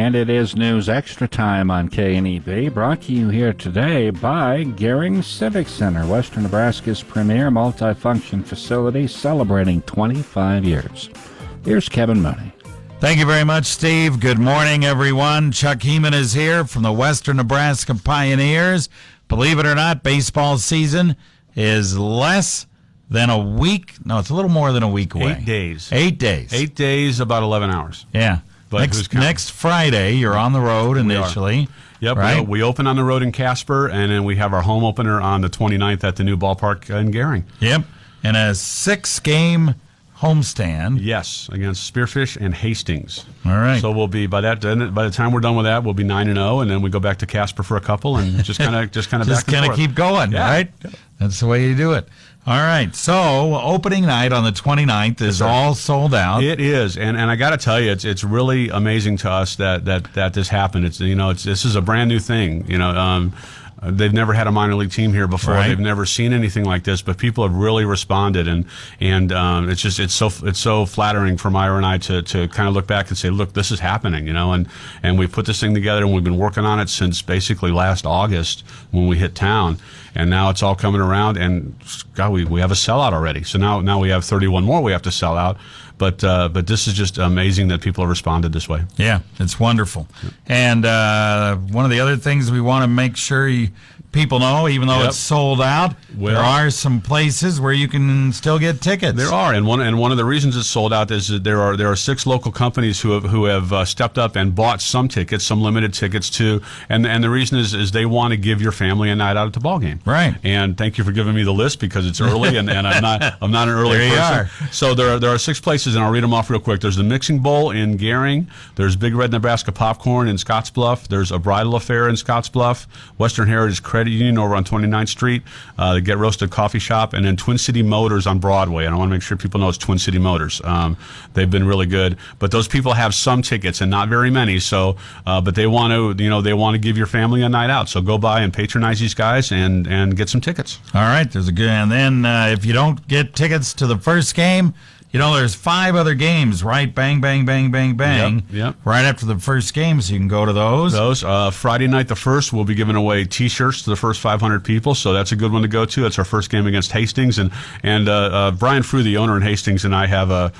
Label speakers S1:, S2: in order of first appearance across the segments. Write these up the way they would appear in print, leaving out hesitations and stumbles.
S1: And it is News Extra time on KNEB, brought to you here today by Gehring Civic Center, Western Nebraska's premier multifunction facility, celebrating 25 years. Here's Kevin Mooney.
S2: Thank you very much, Steve. Good morning, everyone. Chuck Heeman is here from the Western Nebraska Pioneers. Believe it or not, baseball season is less than a week. No, it's a little more than a week away.
S3: 8 days.
S2: 8 days.
S3: 8 days, about 11 hours.
S2: Yeah.
S3: But
S2: next Friday, you're on the road initially.
S3: Yep,
S2: right?
S3: We open on the road in Casper, and then we have our home opener on the 29th at the new ballpark in Gehring.
S2: Yep, and a 6-game homestand.
S3: Yes, against Spearfish and Hastings.
S2: All right.
S3: So we'll be by the time we're done with that, we'll be 9-0, and then we go back to Casper for a couple, and just kind of
S2: keep going,
S3: yeah.
S2: Right? That's the way you do it. All right, so opening night on the 29th is all sold out.
S3: It is, and I got to tell you, it's really amazing to us that this happened. This is a brand new thing. They've never had a minor league team here before.
S2: Right.
S3: They've never seen anything like this, but people have really responded, and it's so flattering for Myra and I to kind of look back and say, look, this is happening, and we put this thing together, and we've been working on it since basically last August when we hit town, and now it's all coming around, and God, we have a sellout already. So now we have 31 more we have to sell out. But this is just amazing that people have responded this way.
S2: Yeah, it's wonderful. Yep. And one of the other things we want to make sure people know, even though it's sold out, there are some places where you can still get tickets.
S3: There are, and one of the reasons it's sold out is that there are 6 local companies who have stepped up and bought some tickets, some limited tickets too. And the reason is they want to give your family a night out at the ball game.
S2: Right.
S3: And thank you for giving me the list because it's early, and I'm not an early person.
S2: There you are.
S3: So there are 6 places, and I'll read them off real quick. There's the Mixing Bowl in Gehring. There's Big Red Nebraska Popcorn in Scottsbluff. There's a Bridal Affair in Scottsbluff. Western Heritage Credit Union over on 29th Street. The Get Roasted Coffee Shop, and then Twin City Motors on Broadway. And I want to make sure people know it's Twin City Motors. They've been really good, but those people have some tickets and not very many. So, but they want to give your family a night out. So go by and patronize these guys and get some tickets.
S2: All right, there's a good. And then if you don't get tickets to the first game, there's 5 other games, right? Bang, bang, bang, bang, bang.
S3: Yep.
S2: Right after the first game, so you can go to those.
S3: Friday night, the 1st, we'll be giving away T-shirts to the first 500 people, so that's a good one to go to. It's our first game against Hastings, and Brian Frew, the owner in Hastings, and I have a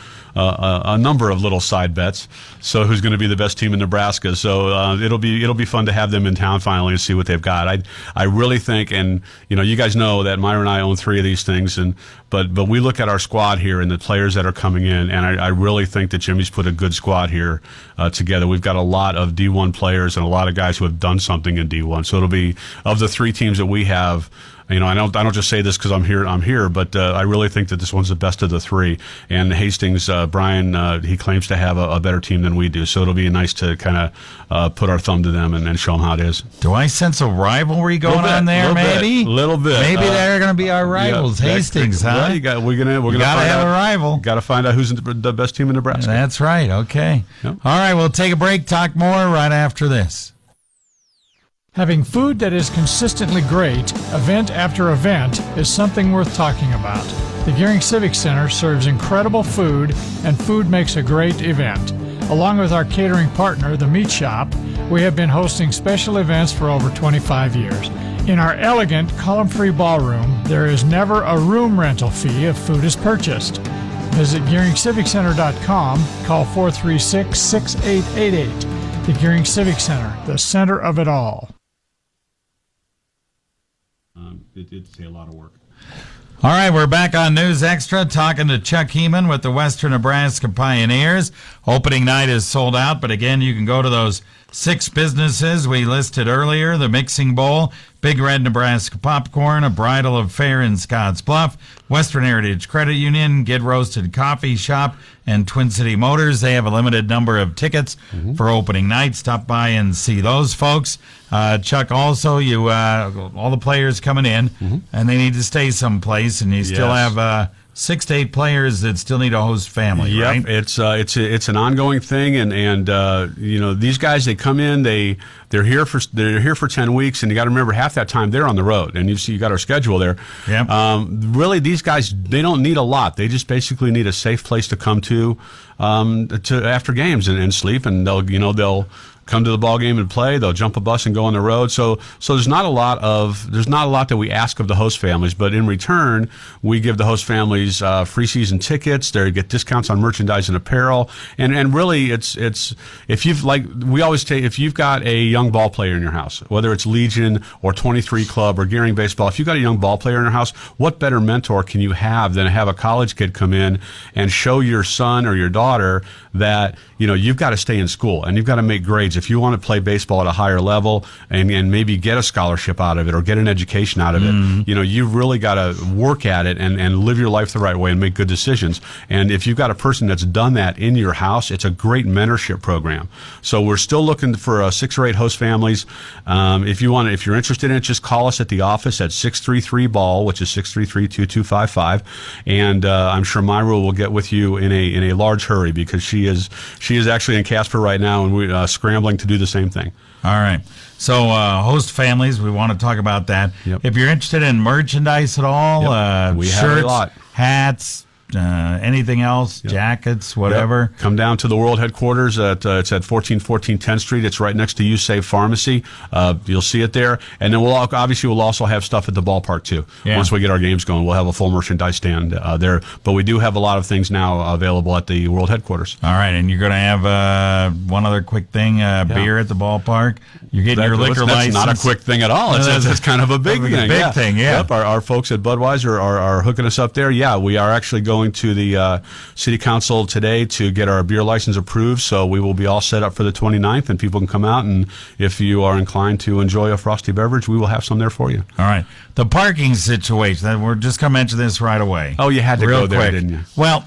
S3: number of little side bets. So who's going to be the best team in Nebraska? So it'll be fun to have them in town finally and see what they've got. I really think, and you guys know that Myra and I own 3 of these things, but we look at our squad here and the players that are coming in, and I really think that Jimmy's put a good squad here together. We've got a lot of D1 players and a lot of guys who have done something in D1. So it'll be, of the 3 teams that we have, I don't just say this because I'm here, but I really think that this one's the best of the 3. And Hastings, Brian, he claims to have a better team than we do. So it'll be nice to kind of put our thumb to them and show them how it is.
S2: Do I sense a rivalry going on there? Maybe
S3: a little bit.
S2: Maybe they're going to be our rivals, Hastings, huh?
S3: Well, we're gonna
S2: have a rival.
S3: Got to find out who's the best team in Nebraska.
S2: That's right. Okay.
S3: Yep.
S2: All right. We'll take a break. Talk more right after this.
S4: Having food that is consistently great, event after event, is something worth talking about. The Gehring Civic Center serves incredible food, and food makes a great event. Along with our catering partner, the Meat Shop, we have been hosting special events for over 25 years. In our elegant, column-free ballroom, there is never a room rental fee if food is purchased. Visit GehringCivicCenter.com, call 436-6888. The Gehring Civic Center, the center of it all.
S3: It did say a lot of work.
S2: All right, we're back on News Extra talking to Chuck Heeman with the Western Nebraska Pioneers. Opening night is sold out, but again, you can go to those 6 businesses we listed earlier: the Mixing Bowl, Big Red Nebraska Popcorn, a Bridal Affair in Scottsbluff, Western Heritage Credit Union, Get Roasted Coffee Shop, and Twin City Motors. They have a limited number of tickets for opening night. Stop by and see those folks. Chuck, also, all the players coming in, and they need to stay someplace, and you still have 6 to 8 players that still need a host family, right?
S3: It's an ongoing thing, and these guys, they come in, they're here for 10 weeks, and you got to remember half that time they're on the road, and you got our schedule there.
S2: Yep.
S3: Really, these guys, they don't need a lot. They just basically need a safe place to come to. to after games and sleep, and they'll come to the ball game and play. They'll jump a bus and go on the road. So there's not a lot that we ask of the host families, but in return, we give the host families free season tickets. They get discounts on merchandise and apparel. And really, it's if you've got a young ball player in your house, whether it's Legion or 23 Club or Gearing Baseball, if you've got a young ball player in your house, what better mentor can you have than have a college kid come in and show your son or your daughter that you've got to stay in school and you've got to make grades if you want to play baseball at a higher level and maybe get a scholarship out of it or get an education out of it. You've really got to work at it and live your life the right way and make good decisions. And if you've got a person that's done that in your house, it's a great mentorship program. So we're still looking for 6 or 8 host families. If you're interested in it, just call us at the office at 633-BALL, which is 633-2255. And I'm sure Myra will get with you in a large hurry because she is actually in Casper right now, and we're scrambling to do the same thing.
S2: All right. So host families, we want to talk about that.
S3: Yep.
S2: If you're interested in merchandise at all,
S3: we
S2: shirts,
S3: have a lot.
S2: hats, anything else, jackets, whatever.
S3: Yep. Come down to the world headquarters. It's at 1414 10th Street. It's right next to USAVE Pharmacy. You'll see it there. And then we'll also have stuff at the ballpark, too.
S2: Yeah.
S3: Once we get our games going, we'll have a full merchandise stand there. But we do have a lot of things now available at the world headquarters.
S2: All right. And you're going to have one other quick thing, beer at the ballpark. You're getting your liquor license.
S3: That's not a quick thing at all. It's kind of a big thing.
S2: Big thing, yeah.
S3: Yep, our folks at Budweiser are hooking us up there. Yeah, we are actually going to the city council today to get our beer license approved, so we will be all set up for the 29th, and people can come out, and if you are inclined to enjoy a frosty beverage, we will have some there for you.
S2: All right. The parking situation, we're just going to mention this right away.
S3: Oh, you had to
S2: Real
S3: go there,
S2: quick.
S3: didn't you?
S2: Well,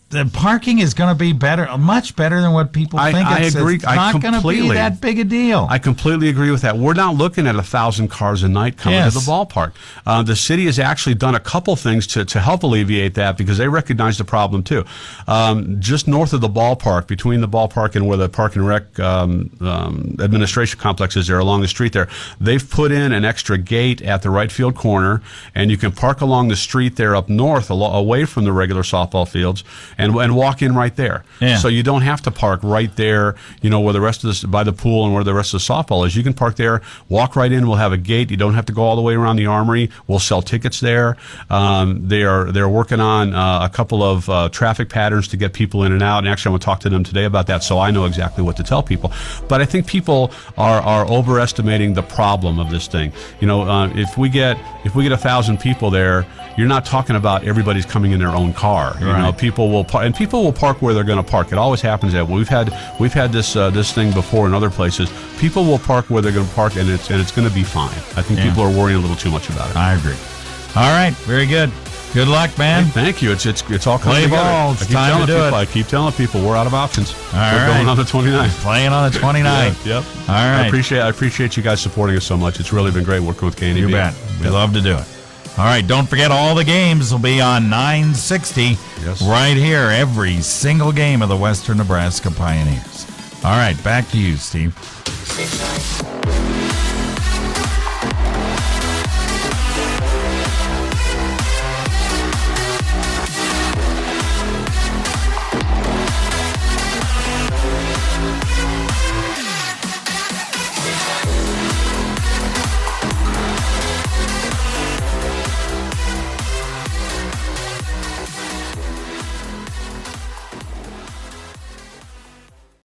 S2: the parking is going to be better, much better than what people think.
S3: I agree.
S2: It's not going to be that big a deal.
S3: I completely agree with that. We're not looking at 1,000 cars a night coming to the ballpark. The city has actually done a couple things to help alleviate that because they recognize the problem too. Just north of the ballpark, between the ballpark and where the Park and Rec administration complex is there along the street there, they've put in an extra gate at the right field corner, and you can park along the street there up north away from the regular softball fields and walk in right there.
S2: Yeah.
S3: So you don't have to park right there, where the rest of by the pool and where the rest of the softball is. You can park there, walk right in. We'll have a gate. You don't have to go all the way around the Armory. We'll sell tickets there. They're working on a couple of traffic patterns to get people in and out. And actually, I'm going to talk to them today about that, so I know exactly what to tell people. But I think people are overestimating the problem of this thing. If we get 1,000 people there, you're not talking about everybody's coming in their own car.
S2: Right.
S3: People will park where they're going to park. It always happens that we've had this thing before in other places. People will park where they're going to park, and it's going to be fine. I think people are worrying a little too much about it.
S2: I agree. All right, very good. Good luck, man.
S3: Hey, thank you. It's all coming
S2: Play
S3: together.
S2: ball. It's time to do it.
S3: I keep telling people we're out of options.
S2: We're
S3: going on the 29th.
S2: Playing on the 29th.
S3: Yep.
S2: All right.
S3: I appreciate you guys supporting us so much. It's really been great working with KNEB.
S2: You bet. We love to do it. All right, don't forget all the games will be on 960 right here, every single game of the Western Nebraska Pioneers. All right, back to you, Steve.